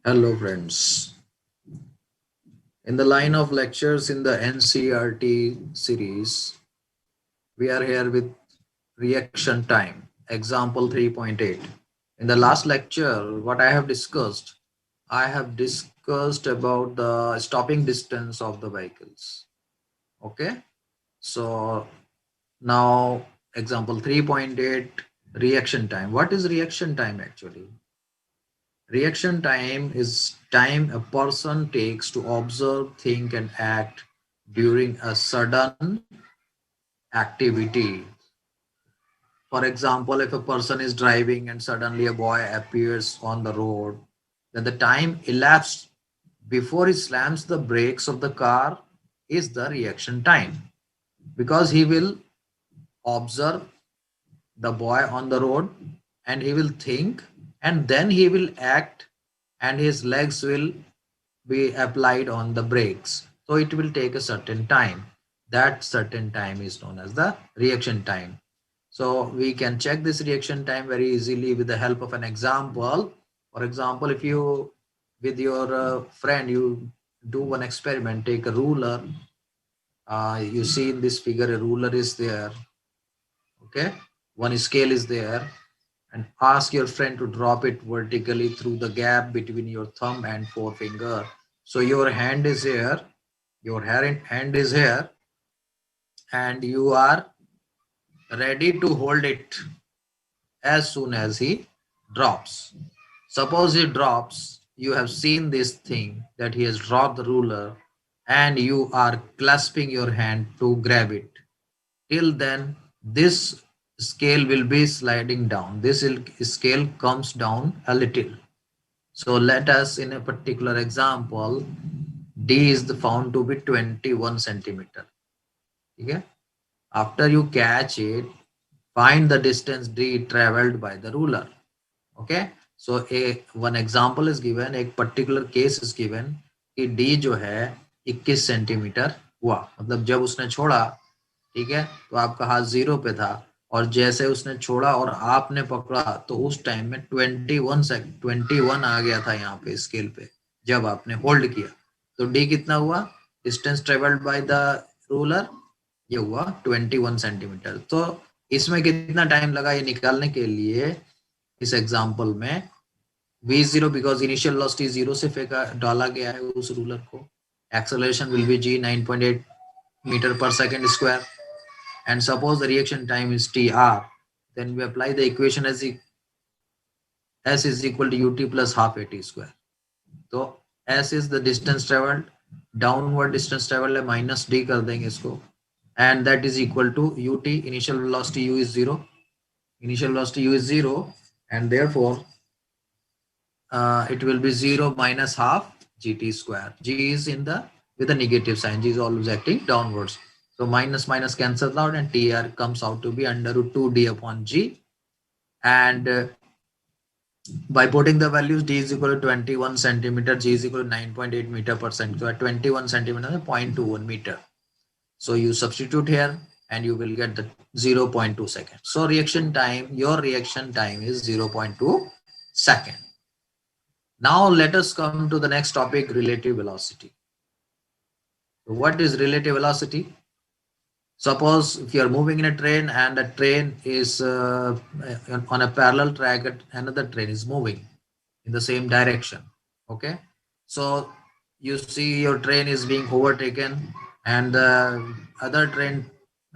Hello, friends. In the line of lectures in the NCRT series, we are here with reaction time, example 3.8. In the last lecture, what I have discussed about the stopping distance of the vehicles. Okay, so now example 3.8 reaction time. What is reaction time actually? Reaction time is time a person takes to observe, think, and act during a sudden activity. For example, if a person is driving and suddenly a boy appears on the road, then the time elapsed before he slams the brakes of the car is the reaction time, because he will observe the boy on the road and he will think and then he will act, and his legs will be applied on the brakes. So it will take a certain time. That certain time is known as the reaction time. So we can check this reaction time very easily with the help of an example. For example, if you with your friend you do one experiment, take a ruler. You see in this figure a ruler is there. Okay, one scale is there, and ask your friend to drop it vertically through the gap between your thumb and forefinger. So your hand is here, your hand is here, and you are ready to hold it as soon as he drops. Suppose he drops, you have seen this thing that he has dropped the ruler, and you are clasping your hand to grab it. Till then, this scale will be sliding down. This scale comes down a little. So let us, in a particular example, D is found to be 21 centimeter. Okay? After you catch it, find the distance D traveled by the ruler. Okay? So a one example is given, एक particular case is given कि D जो है 21 centimetre हुआ, मतलब जब उसने छोड़ा, ठीक है, तो आपका हाथ जीरो पे था, और जैसे उसने छोड़ा और आपने पकड़ा तो उस टाइम में 21 आ गया था यहाँ पे स्केल पे जब आपने होल्ड किया। तो डी कितना हुआ, distance travelled by the ruler, ये हुआ 21 सेंटीमीटर। तो इसमें कितना टाइम लगा ये निकालने के लिए, इस एग्जाम्पल में v0 because initial velocity zero से फेंका डाला गया है उस रूलर को, acceleration will be g 9.8 metre पर second square, and suppose the reaction time is tr, then we apply the equation as s is equal to ut plus half at square. So s is the distance traveled, downward distance traveled है, minus d कर देंगे इसको, and that is equal to ut, initial velocity u is zero, initial velocity u is zero, and therefore it will be 0 minus half gt square. G is in the with a negative sign. G is always acting downwards. So minus minus cancels out, and TR comes out to be under root 2d upon G. And by putting the values, D is equal to 21 centimeter, G is equal to 9.8 meter per second. So at 21 centimeter, 0.21 meter. So you substitute here and you will get the 0.2 seconds. So reaction time, your reaction time is 0.2 second. Now let us come to the next topic, relative velocity. What is relative velocity? Suppose if you are moving in a train and a train is on a parallel track, another train is moving in the same direction. Okay, so you see your train is being overtaken and the other train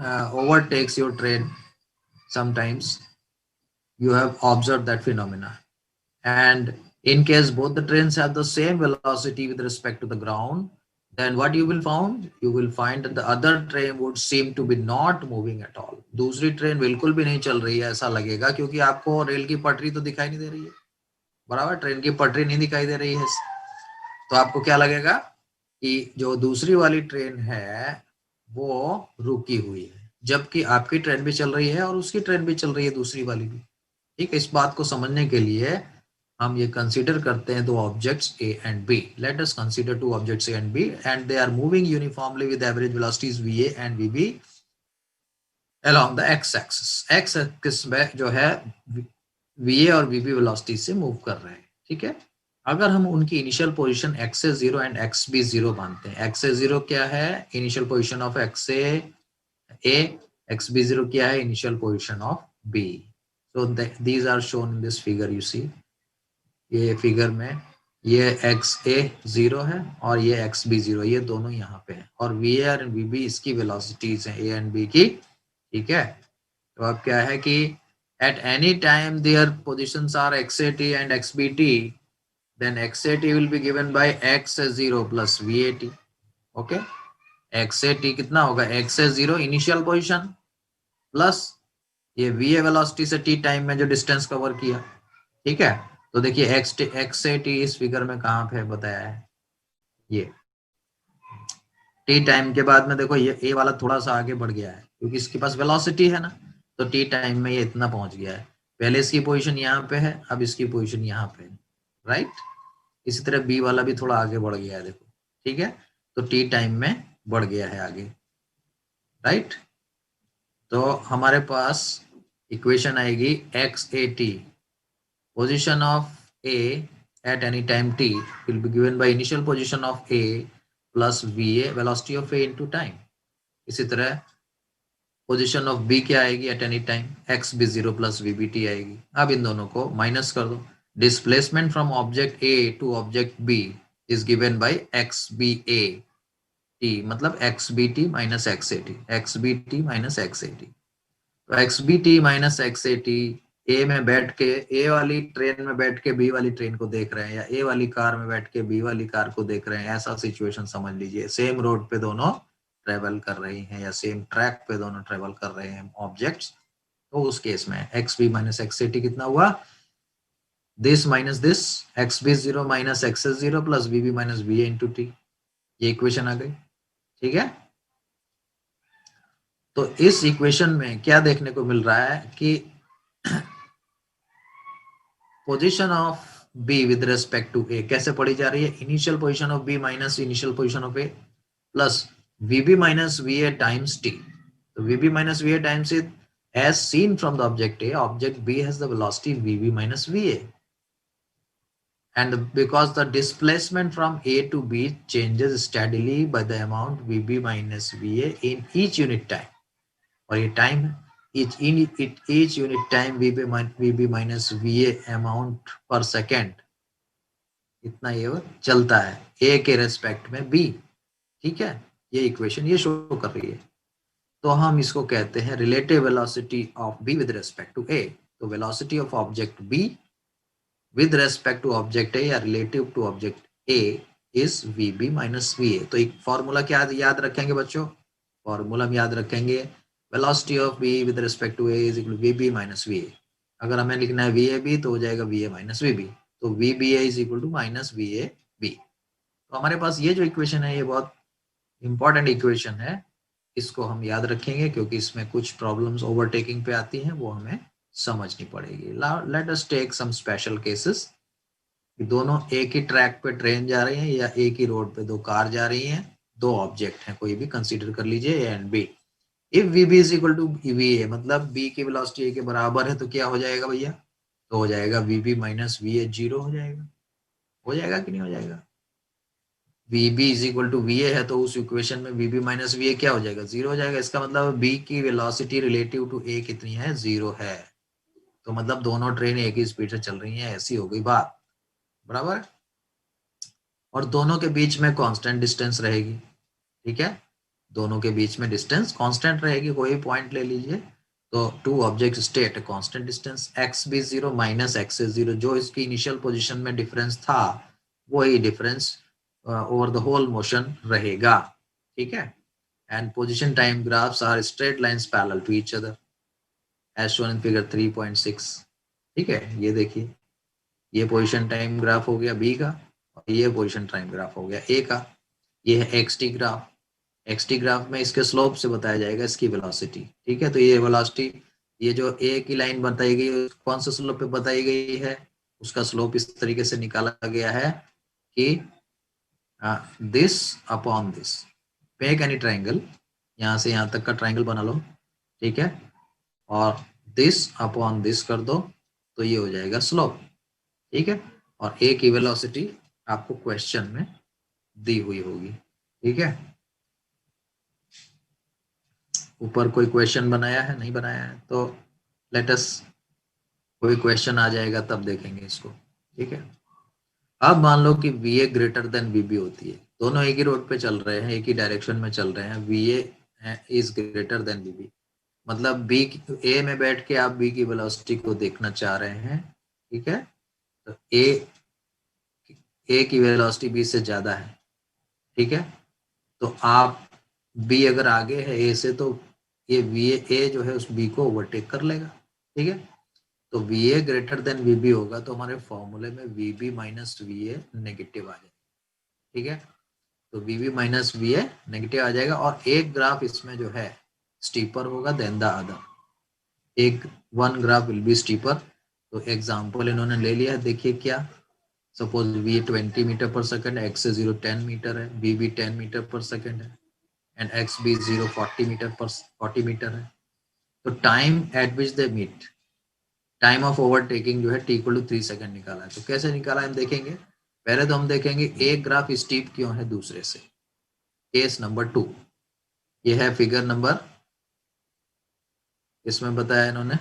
overtakes your train. Sometimes you have observed that phenomena, and in case both the trains have the same velocity with respect to the ground, then what you will find, you will find that the other train would seem to be not moving at all. दूसरी train बिल्कुल भी नहीं चल रही है ऐसा लगेगा, क्योंकि आपको रेल की पटरी तो दिखाई नहीं दे रही है, बराबर ट्रेन की पटरी नहीं दिखाई दे रही है, तो आपको क्या लगेगा कि जो दूसरी वाली ट्रेन है वो रुकी हुई है, जबकि आपकी ट्रेन भी चल रही है और उसकी ट्रेन भी चल रही है, दूसरी वाली भी। ठीक है, इस बात को समझने के लिए हम ये कंसीडर करते हैं दो objects A and B. Let us consider two objects A and B and they are moving uniformly with average velocities V A and V B along the x axis. x axis में जो है V A और V B velocity से move कर रहे हैं. ठीक है, अगर हम उनकी initial position X A zero and X B zero मानते हैं, एक्स ए जीरो क्या है, initial position of X A, X B zero क्या है, initial position of B. So these are shown in this figure. You see, ये figure में ये X A zero है और ये एक्स बी जीरो, ये दोनों यहाँ पे हैं और वी ए और वी बी इसकी वेलोसिटीज हैं, ए एंड बी की. ठीक है, तो अब क्या है कि at any time their positions are xat and xbt, then xat will be given by x0 plus vat. okay, xat कितना होगा, x0 इनिशियल पोजीशन प्लस ये va वेलोसिटी से t टाइम में जो डिस्टेंस कवर किया. ठीक है, तो देखिए xat इस फिगर में कहाँ पे बताया है, ये टी टाइम के बाद में देखो ये ए वाला थोड़ा सा आगे बढ़ गया है क्योंकि इसके पास वेलोसिटी है ना, तो टी टाइम में ये इतना पहुंच गया है. पहले इसकी पोजीशन यहाँ पे है, अब इसकी पोजीशन यहाँ पे है, राइट. इसी तरह बी वाला भी थोड़ा आगे बढ़ गया है देखो. ठीक है, तो टी टाइम में बढ़ गया है आगे, राइट. तो हमारे पास इक्वेशन आएगी X A T, position of A at any time T will be given by initial position of A plus V A, velocity of A into time. इसी तरह पोजीशन ऑफ बी क्या आएगी at any time, X B zero plus V B T आएगी. अब इन दोनों को minus कर दो. Displacement from object A to object B is given by X B A T, मतलब X B T minus X A T, X B T minus X A T. तो X B T minus X A T, A में बैठ के, ए वाली train में बैठ के B वाली ट्रेन को देख रहे हैं, या ए वाली कार में बैठ के बी वाली कार को देख रहे हैं, ऐसा सिचुएशन समझ लीजिए. सेम रोड पे दोनों ट्रेवल कर रही हैं या सेम ट्रैक पे दोनों ट्रेवल कर रहे हैं ऑब्जेक्ट्स, तो उस केस में X B minus X A T कितना हुआ, this minus this, X B zero minus X S zero plus B B minus B A into T. ये इक्वेशन आ गई. ठीक है, तो इस इक्वेशन में क्या देखने को मिल रहा है कि position of B with respect to A कैसे पढ़ी जा रही है, initial position of B minus initial position of A plus V B minus V A times T. तो V B minus V A times A as seen from the object A, object B has the velocity VB minus VA. And because the displacement from A to B changes steadily by the amount VB minus VA in each unit time. और ये time है, each unit time VB minus VA amount per second, इतना ये चलता है A के respect में B. ठीक है, ये इक्वेशन ये शो कर रही है. तो हम इसको कहते हैं relative velocity of B with respect to A. तो velocity of object B with respect to object A या relative to object A is V B minus V A. तो एक फॉर्मूला क्या याद रखेंगे बच्चों, फॉर्मूला हम याद रखेंगे velocity of B with respect to A is equal to V B minus V A. अगर हमें लिखना है वी ए बी तो हो जाएगा V A minus V B, तो V B A is equal to minus V A B. तो हमारे पास ये जो इक्वेशन है ये बहुत इंपॉर्टेंट इक्वेशन है, इसको हम याद रखेंगे क्योंकि इसमें कुछ प्रॉब्लम्स ओवरटेकिंग पे आती हैं, वो हमें समझनी पड़ेगी. Let us take some special cases. दोनों एक ही ट्रैक पे ट्रेन जा रही हैं या एक ही रोड पे दो कार जा रही हैं, दो ऑब्जेक्ट हैं, कोई भी कंसीडर कर लीजिए A and B. If V B is equal to V A, मतलब बी की वेलोसिटी ए के बराबर है, तो क्या हो जाएगा भैया, तो हो जाएगा V B minus V A zero हो जाएगा. हो जाएगा कि नहीं हो जाएगा, VB is equal to VA है तो उस इक्वेशन में VB माइनस VA क्या हो जाएगा, जीरो हो जाएगा. इसका मतलब B की वेलोसिटी रिलेटिव टू A कितनी है, जीरो है. तो मतलब दोनों ट्रेन एक ही स्पीड से चल रही हैं, ऐसी हो गई बात, बराबर. और दोनों के बीच में कांस्टेंट डिस्टेंस रहेगी. ठीक है, दोनों के बीच में डिस्टेंस कांस्टेंट रहेगी. कोई पॉइंट ले लीजिए, तो two object state constant distance X B zero minus X A zero, जो इसकी इनिशियल पोजीशन में डिफरेंस था वही difference over the whole motion रहेगा. ठीक है, and position time graphs are straight lines parallel to each other as shown in figure 3.6. ठीक है, ये देखिए, ये पोजीशन टाइम ग्राफ हो गया B का और ये पोजीशन टाइम ग्राफ हो गया A का. ये है XT ग्राफ. XT ग्राफ में इसके स्लोप से बताया जाएगा इसकी वेलोसिटी. ठीक है, तो ये वेलोसिटी, ये जो A की लाइन बताई गई कौन सा स्लोप पे बताई गई है, उसका स्लोप इस तरीके से निकाला गया है कि this upon this. Make any triangle, यहाँ से यहाँ तक का ट्राइंगल बना लो. ठीक है, और दिस अपॉन दिस कर दो तो ये हो जाएगा स्लोप. ठीक है, और ए की वेलोसिटी आपको क्वेश्चन में दी हुई होगी। ठीक है, ऊपर कोई क्वेश्चन बनाया है, नहीं बनाया है तो लेट अस, कोई क्वेश्चन आ जाएगा तब देखेंगे इसको। ठीक है, अब मान लो कि V A greater than V B होती है, दोनों एक ही रोड पे चल रहे हैं, एक ही डायरेक्शन में चल रहे हैं, V A is greater than V B, मतलब बी ए में बैठ के आप बी की वेलोसिटी को देखना चाह रहे हैं। ठीक है, तो ए की वेलोसिटी बी से ज्यादा है। ठीक है, तो आप बी अगर आगे है ए से तो ये वी ए जो है उस बी को ओवरटेक कर लेगा। ठीक है, तो V A greater than V B होगा तो हमारे फॉर्मूले में V B minus V A negative आ जाएगा। ठीक है, तो V B minus V A negative आ जाएगा और एक ग्राफ इसमें जो है स्टीपर होगा देन द अदर, एक one graph will be steeper. तो एग्जांपल इन्होंने ले लिया है, देखिए क्या, सपोज वी 20 मीटर पर सेकंड, एक्स से 0 10 मीटर है, वी बी 10 मीटर पर सेकंड है एंड एक्स बी 0 40 मीटर है। तो time at which they meet, time of overtaking जो है टी इक्वल टू 3 सेकंड निकाला है। तो कैसे निकाला है हम देखेंगे, पहले तो हम देखेंगे एक ग्राफ स्टीप क्यों है दूसरे से। केस नंबर 2, ये है फिगर नंबर, इसमें बताया इन्होंने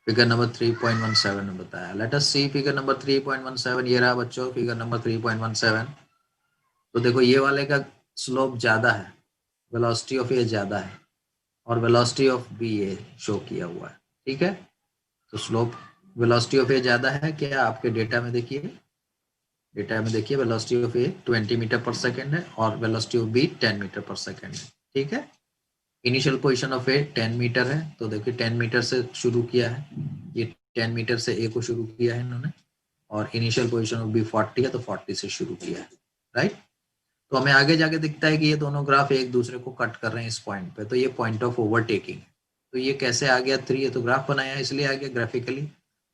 फिगर नंबर 3.17 में बताया। लेट अस सी फिगर नंबर 3.17, ये रहा बच्चों फिगर नंबर 3.17। तो देखो ये वाले का स्लोप ज्यादा है, वेलोसिटी ऑफ ए ज्यादा है और velocity of B A show किया हुआ है। ठीक है, तो स्लोप वेलोसिटी ऑफ ए ज्यादा है क्या, आपके डेटा में देखिए, डेटा में देखिए वेलोसिटी ऑफ ए 20 मीटर पर सेकंड है और वेलोसिटी ऑफ बी 10 मीटर पर सेकंड है। ठीक है, initial position of A 10 metre है, तो देखिए 10 मीटर से शुरू किया है, ये 10 मीटर से ए को शुरू किया है इन्होंने, और इनिशियल पोजीशन ऑफ बी 40 है तो 40 से शुरू किया है। राइट, तो हमें आगे जाके दिखता है कि ये दोनों ग्राफ एक दूसरे को कट कर रहे हैं इस पॉइंट पे, तो ये पॉइंट ऑफ ओवरटेकिंग है। तो ये कैसे आ गया 3, ये तो ग्राफ बनाया इसलिए आ गया ग्राफिकली,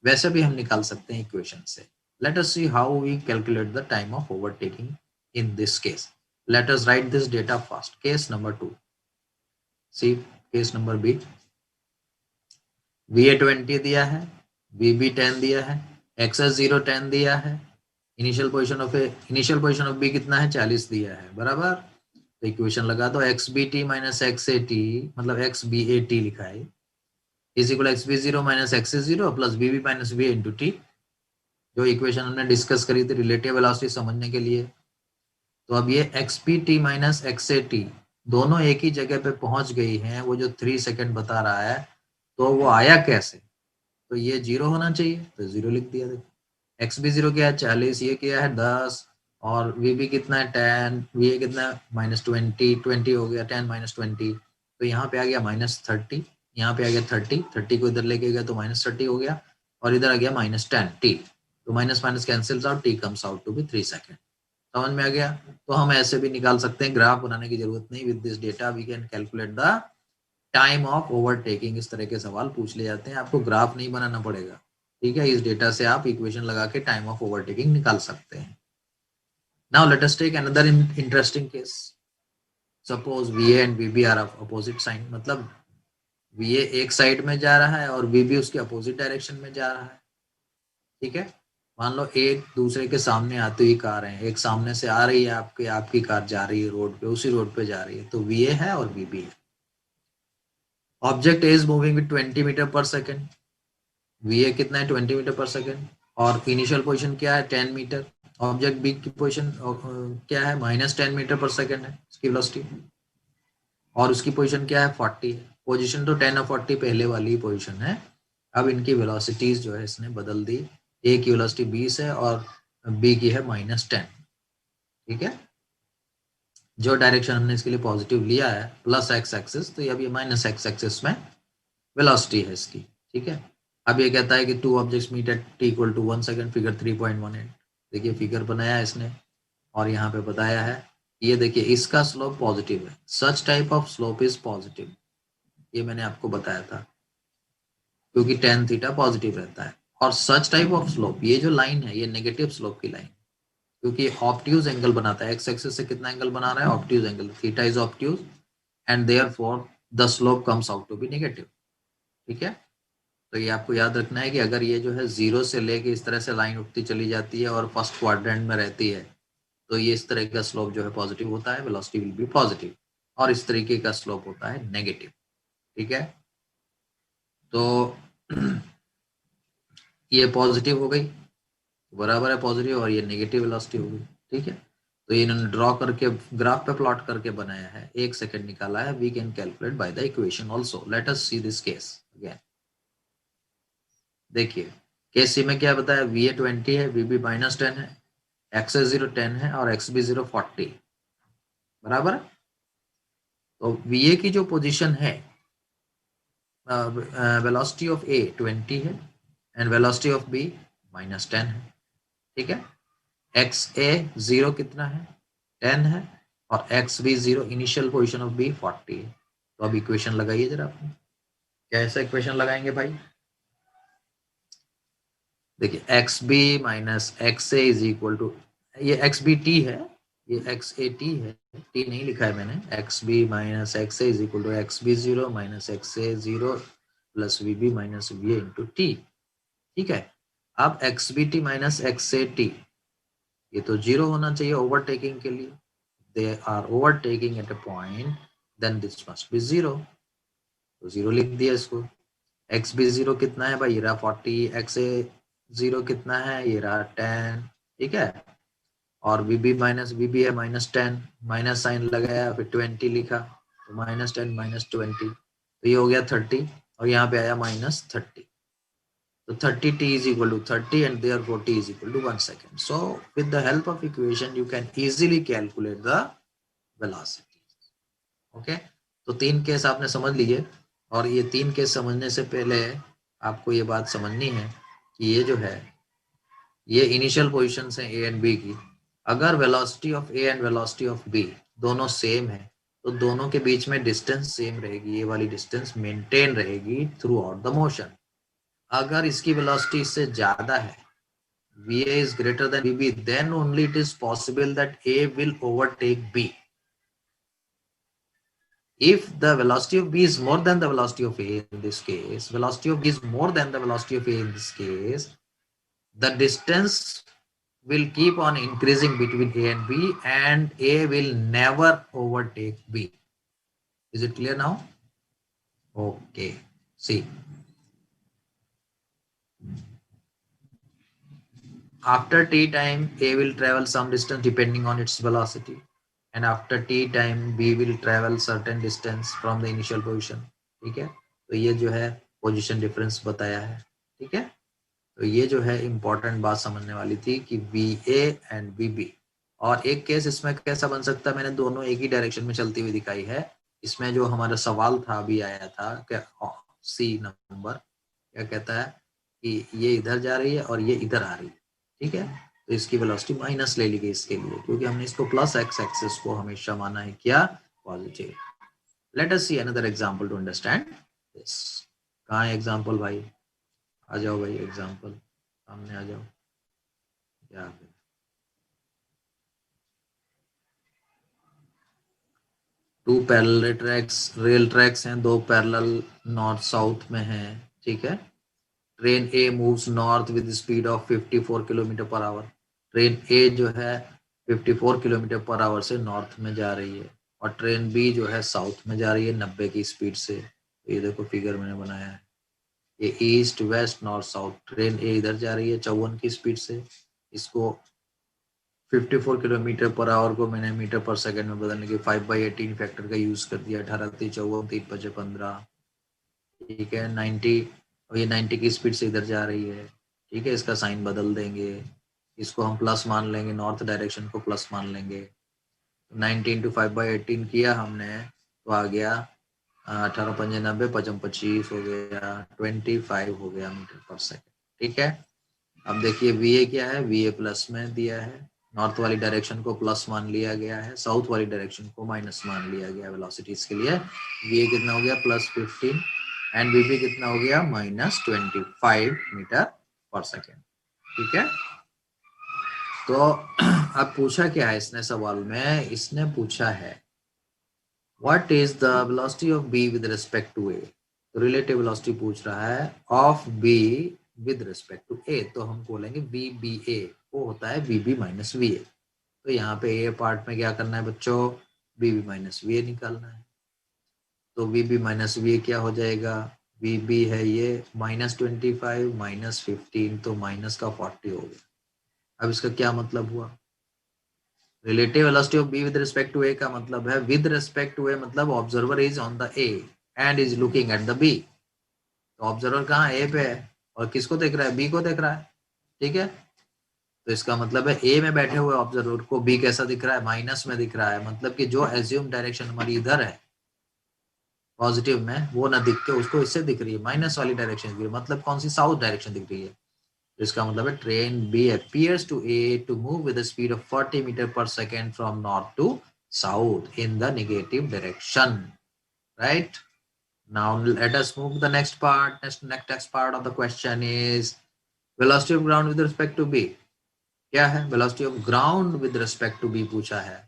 वैसे भी हम निकाल सकते हैं इक्वेशन से। Let us see how we calculate the time of overtaking in this case. Let us write this data first, case number 2, see case number B, V A 20 दिया है, वी बी 10 दिया है, एक्स एस 0 10 दिया है, initial position of B कितना है 40 दिया है, बराबर। तो इक्वेशन लगा दो, X B T minus X A T, मतलब एक्स बी ए टी लिखा है, is equal X B 0 minus X A 0 plus B B minus B into T, जो इक्वेशन हमने डिस्कस करी थी रिलेटिव वेलोसिटी समझने के लिए। तो अब ये x P T minus X A T दोनों एक ही जगह पे पहुंच गई हैं, वो जो 3 सेकंड बता रहा है, तो वो आया कैसे, तो ये 0 होना चाहिए तो 0 लिख दिया। देखो एक्स बी 0 क्या है 40, ये क्या है 10, और वी बी कितना है 10, वी ए कितना है -20 हो गया, 10 -20, तो यहाँ पे आ गया -30, यहाँ पे आ गया 30 को इधर लेके गया तो -30 हो गया, और इधर आ गया -10 टी, तो minus minus cancels out, T comes out to be 3 second. समझ में आ गया। तो हम ऐसे भी निकाल सकते हैं, ग्राफ बनाने की जरूरत नहीं, with this data we can calculate the time of overtaking. इस तरह के सवाल पूछ ले जाते हैं, आपको ग्राफ नहीं बनाना पड़ेगा। ठीक है, इस डेटा से आप इक्वेशन लगा के टाइम ऑफ ओवरटेकिंग निकाल सकते हैं। Now let us take another interesting case. Suppose V and V B are opposite sign, मतलब वी एक साइड में जा रहा है और वी बी उसके अपोजिट डायरेक्शन में जा रहा है। ठीक है, मान लो एक दूसरे के सामने आती हुई कार है, एक सामने से आ रही है आपकी कार जा रही है रोड पे, उसी रोड पे जा रही है, तो वी ए है और वी बी है। Object is moving with 20 metre पर सेकेंड, वी ए कितना है 20 मीटर पर सेकेंड, और इनिशियल पोजीशन क्या है 10 मीटर, ऑब्जेक्ट बी की पोजीशन क्या है -10 मीटर पर सेकेंड है उसकी वेलोसिटी, और उसकी पोजीशन क्या है 40 है। पोजीशन तो 10 और 40 पहले वाली पोजीशन है, अब इनकी वेलोसिटीज जो है इसने बदल दी, ए की वेलोसिटी 20 है और बी की है -10। ठीक है, जो डायरेक्शन हमने इसके लिए पॉजिटिव लिया है प्लस एक्स एक्सिस, तो अब ये माइनस एक्स एक्सिस में वेलोसिटी है इसकी। ठीक है, अब ये कहता है कि 2 objects meet at T equal to 1 second, figure 3.18। देखिए फिगर बनाया है इसने और यहाँ पे बताया है, ये देखिए इसका स्लोप पॉजिटिव है, such type of slope is positive, ये मैंने आपको बताया था, क्योंकि tan थीटा पॉजिटिव रहता है। और सच टाइप ऑफ स्लोप, ये जो लाइन है ये नेगेटिव स्लोप की लाइन, क्योंकि ऑब्ट्यूज एंगल बनाता है, एक्स एक्सिस से कितना एंगल बना रहा है obtuse angle, theta is obtuse and therefore the slope comes out to be negative. ठीक है, तो ये आपको याद रखना है कि अगर ये जो है 0 से लेके इस तरह से लाइन उठती चली जाती है और फर्स्ट क्वाड्रेंट में रहती है, तो ये इस तरह का स्लोप जो है पॉजिटिव होता है, वेलोसिटी विल बी पॉजिटिव। और इस तरीके का स्लोप होता है नेगेटिव। ठीक है, तो ये पॉजिटिव हो गई, बराबर है पॉजिटिव, और ये नेगेटिव वेलोसिटी हो गई। ठीक है, तो ये इन्होंने ड्रॉ करके ग्राफ पे प्लॉट करके बनाया है, 1 सेकंड निकाला है। We can calculate by the equation also. Let us see this case again. देखिए केस सी में क्या बताया, वी ए 20 है, वी बी -10 है, एक्स ए 0 10 है और एक्स बी 0 40, बराबर। तो वी ए की जो पोजीशन है, वेलोसिटी ऑफ ए 20 है एंड वेलोसिटी ऑफ बी -10 है। ठीक है, एक्स ए 0 कितना है, 10 है, और X B 0, initial position of B 40 है। तो अब इक्वेशन लगाइए जरा अपनी। कैसा इक्वेशन लगाएंगे भाई? देखिए X B minus X A is equal to, ये एक्स बी टी है, ये एक्स ए टी है, टी नहीं लिखा है मैंने। X B minus X A is equal to X B 0 minus X A 0 plus V B minus V A into T. ठीक है, अब X B T minus X A T, ये तो 0 होना चाहिए ओवरटेकिंग के लिए। They are overtaking at a point, then this must be 0, तो 0 लिख दिया इसको। एक्स बी 0 कितना है भाई, ये रहा 40, एक्स ए 0 कितना है, ये रहा 10। ठीक है, और वी बी है -10, माइनस साइन लगाया, फिर 20 लिखा, तो -10 -20, तो ये हो गया 30, और यहाँ पे आया -30। So 30t is equal to 30 and therefore t is equal to 1 second. So with the help of equation you can easily calculate the velocity. Okay? तो 3 केस आपने समझ लिए, और ये 3 केस समझने से पहले आपको ये बात समझनी है कि ये जो है, ये इनिशियल पोजीशंस हैं ए एंड बी की। अगर velocity of A and velocity of B दोनों सेम है, तो दोनों के बीच में डिस्टेंस सेम रहेगी, ये वाली डिस्टेंस मेंटेन रहेगी थ्रू आउट द मोशन। अगर इसकी वेलोसिटी इससे ज्यादा है, VA is greater than VB, then only it is possible that A will overtake B. If the velocity of B is more than the velocity of A in this case, velocity of B is more than the velocity of A in this case, the distance will keep on increasing between A and B, and A will never overtake B. Is it clear now? Okay. See. After t time, A will travel some distance depending on its velocity, and after t time B will travel certain distance from the initial position. ठीक है, तो ये जो है position difference बताया है। ठीक है, तो ये जो है इंपॉर्टेंट बात समझने वाली थी कि VA एंड VB। और एक केस इसमें कैसा बन सकता है, मैंने दोनों एक ही डायरेक्शन में चलती हुई दिखाई है। इसमें जो हमारा सवाल था अभी आया था, क्या सी नंबर क्या कहता है कि ये इधर जा रही है और ये इधर आ रही है। ठीक है, तो इसकी वेलोसिटी माइनस ले ली गई इसके लिए, क्योंकि हमने इसको प्लस एक्स एक्सिस को हमेशा माना है क्या, positive. Let us see another example to understand this. कहाँ है एग्जांपल भाई? आ जाओ भाई, एग्जांपल सामने आ जाओ। क्या two parallel tracks, rail tracks हैं, 2 पैरेलल नॉर्थ साउथ में हैं। ठीक है, train A moves north with speed of 54 kilometre पर आवर। ट्रेन ए जो है 54 किलोमीटर पर आवर से नॉर्थ में जा रही है, और ट्रेन बी जो है साउथ में जा रही है 90 की स्पीड से। ये देखो फिगर मैंने बनाया है, ये east west north south. Train A इधर जा रही है 54 की स्पीड से, इसको 54 किलोमीटर पर आवर को मैंने मीटर पर सेकंड में बदलने के 5/18 फैक्टर का यूज कर दिया। 18 3 54 3 5 15। ठीक है, 90, और ये 90 की स्पीड से इधर जा रही है। ठीक है, इसका साइन बदल देंगे, इसको हम प्लस मान लेंगे, नॉर्थ डायरेक्शन को प्लस मान लेंगे। 90 × 5/18 किया हमने, तो आ गया 18 पंजे 90, 55 25 हो गया, 25 हो गया मीटर पर सेकंड। ठीक है, अब देखिए VA क्या है, VA प्लस में दिया है, नॉर्थ वाली डायरेक्शन को प्लस मान लिया गया है, साउथ वाली डायरेक्शन को माइनस मान लिया गया वेलोसिटीज के लिए। VA कितना हो गया +15 एंड VB कितना हो गया -25 मीटर पर सेकेंड। ठीक है, तो अब पूछा क्या है इसने सवाल में, इसने पूछा है what is the velocity of B with respect to A। तो रिलेटिव वेलोसिटी पूछ रहा है of B with respect to A, तो हम बोलेंगे वी बी ए, वो होता है V B minus V A. तो यहाँ पे ए पार्ट में क्या करना है बच्चों, V B minus V A निकालना है। तो V B minus V A क्या हो जाएगा, वी बी है ये -25 -15, तो माइनस का 40 हो गया। अब इसका क्या मतलब हुआ, relative velocity of B with respect to A का मतलब है विद रिस्पेक्ट टू ए, मतलब observer is on the A and is looking at the B. तो ऑब्जर्वर कहाँ ए पे है और किसको देख रहा है, बी को देख रहा है। ठीक है, तो इसका मतलब है ए में बैठे हुए ऑब्जर्वर को बी कैसा दिख रहा है, माइनस में दिख रहा है। मतलब कि जो एज्यूम डायरेक्शन हमारी इधर है पॉजिटिव में, वो ना दिख के उसको इससे दिख रही है, माइनस वाली डायरेक्शन दिख रही है। मतलब कौन सी, साउथ डायरेक्शन दिख रही है। तो इसका मतलब है train B appears to A to move with a speed of 40 meter per second from north to south in the negative direction, right? Now let us move to the next part. Next part of the question is velocity of ground with respect to B. क्या है, velocity of ground with respect to B पूछा है।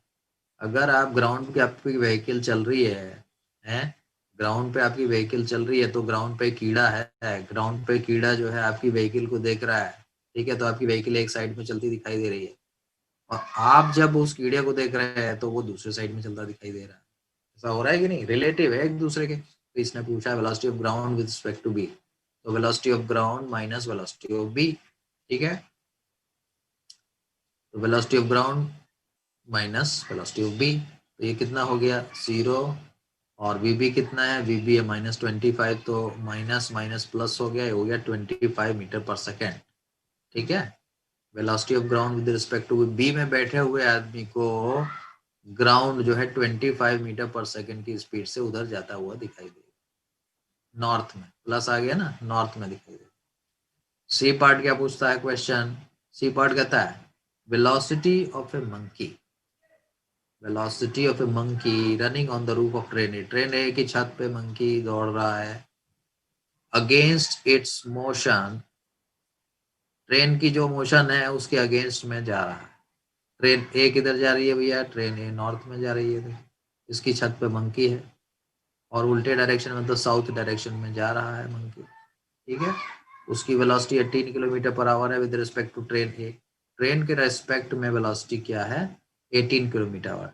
अगर आप ground पे आपकी vehicle चल रही है ग्राउंड पे आपकी व्हीकल चल रही है, तो ग्राउंड पे कीड़ा है, ग्राउंड पे कीड़ा जो है आपकी व्हीकल को देख रहा है। ठीक है, तो आपकी व्हीकल एक साइड में चलती दिखाई दे रही है, और आप जब उस कीड़े को देख रहे हैं तो वो दूसरे साइड में चलता दिखाई दे रहा है। ऐसा हो रहा है कि नहीं, रिलेटिव है एक दूसरे के। तो इसने पूछा है velocity of ground with respect to B, तो velocity of ground minus velocity of B. ठीक है, तो velocity of ground minus velocity of B, तो ये कितना हो गया 0, और वी बी कितना है, वी बी है -25, तो माइनस माइनस प्लस हो गया, हो गया 25 मीटर पर सेकेंड। ठीक है, velocity of ground with respect to B में बैठे हुए आदमी को ग्राउंड जो है 25 मीटर पर सेकेंड की स्पीड से उधर जाता हुआ दिखाई देगा, नॉर्थ में, प्लस आ गया ना, नॉर्थ में दिखाई देगा। सी पार्ट क्या पूछता है क्वेश्चन, सी पार्ट कहता है velocity of a monkey, velocity of a monkey running on the roof of train A, train A की छत पे मंकी दौड़ रहा है, अगेंस्ट इट्स मोशन, ट्रेन की जो मोशन है उसके अगेंस्ट में जा रहा है। ट्रेन ए किधर जा रही है भैया, ट्रेन ए नॉर्थ में जा रही है, इसकी छत पे मंकी है, और उल्टे डायरेक्शन में, तो साउथ डायरेक्शन में जा रहा है मंकी। ठीक है, उसकी वेलोसिटी 18 किलोमीटर पर आवर है with respect to train A, train के रेस्पेक्ट में वेलोसिटी क्या है 18 किलोमीटर आवर।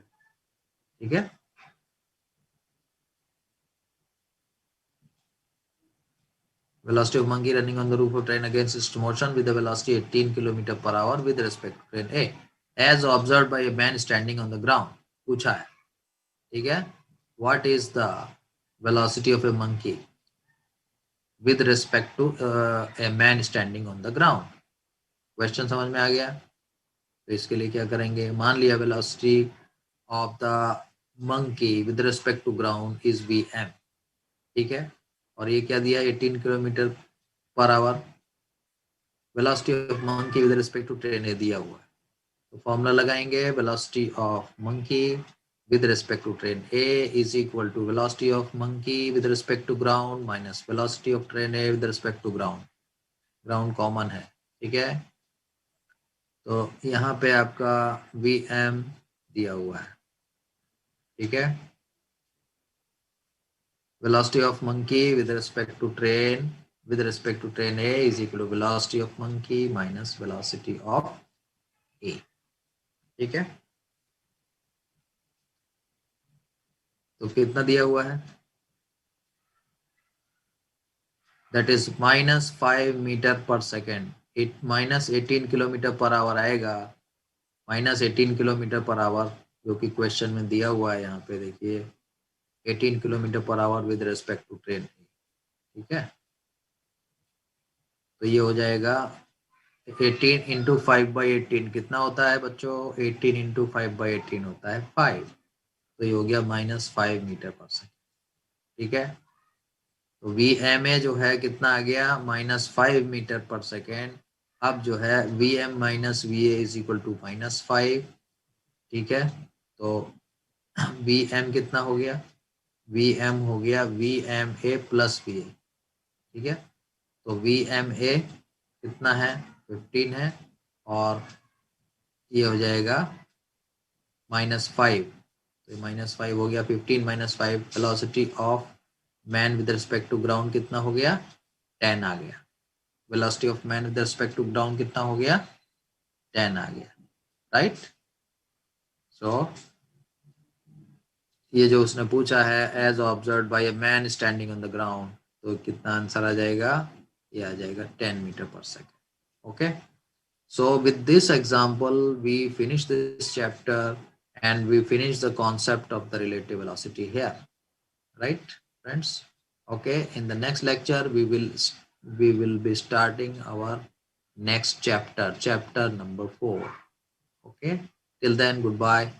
ठीक है, velocity of monkey running on the roof of train against its motion with a velocity 18 km per hour with respect to train A as observed by a man standing on the ground, पूछा है। ठीक है, what is the velocity of a monkey with respect to a man standing on the ground। Question समझ में आ गया। तो इसके लिए क्या करेंगे, मान लिया velocity of the monkey with respect to ground is vm। ठीक है, और ये क्या दिया 18 किलोमीटर पर hour, velocity of monkey with respect to train A दिया हुआ है। तो फॉर्मूला लगाएंगे, velocity of monkey with respect to train A is equal to velocity of monkey with respect to ground minus velocity of train A with respect to ground, ground common है। ठीक है, तो यहाँ पे आपका वी एम दिया हुआ है। ठीक है, velocity of monkey with respect to train A is equal to velocity of monkey minus velocity of A। ठीक है, तो कितना दिया हुआ है, दैट इज -5 मीटर पर सेकेंड, -18 किलोमीटर पर आवर आएगा, -18 किलोमीटर पर आवर, जो कि क्वेश्चन में दिया हुआ है। यहाँ पे देखिए 18 किलोमीटर पर hour with respect to train. ठीक है, तो ये हो जाएगा 18 इंटू 5/18 कितना होता है बच्चों, 18 इंटू 5/18 होता है 5, तो ये हो गया -5 मीटर पर सेकेंड। ठीक है, तो वी एम ए जो है कितना आ गया -5 मीटर पर सेकेंड। अब जो है V M minus V A is equal to -5। ठीक है, तो वी एम कितना हो गया, वी एम हो गया V M A plus V A. ठीक है, तो वी एम ए कितना है 15 है, और ये हो जाएगा -5, तो -5 हो गया, 15 - 5 velocity of man with respect to ground कितना हो गया, 10 आ गया। Velocity of man with respect to ground कितना हो गया, 10 आ गया, राइट। सो ये जो उसने पूछा है, as observe by a man standing on the ground, तो कितना आंसर आ जाएगा, ये आ जाएगा 10 मीटर पर second. Okay, so with this example we finish this chapter and we finish the concept of the relative velocity here, right friends? Okay, in the next lecture we will be starting our next chapter, chapter number 4. Okay, till then, goodbye.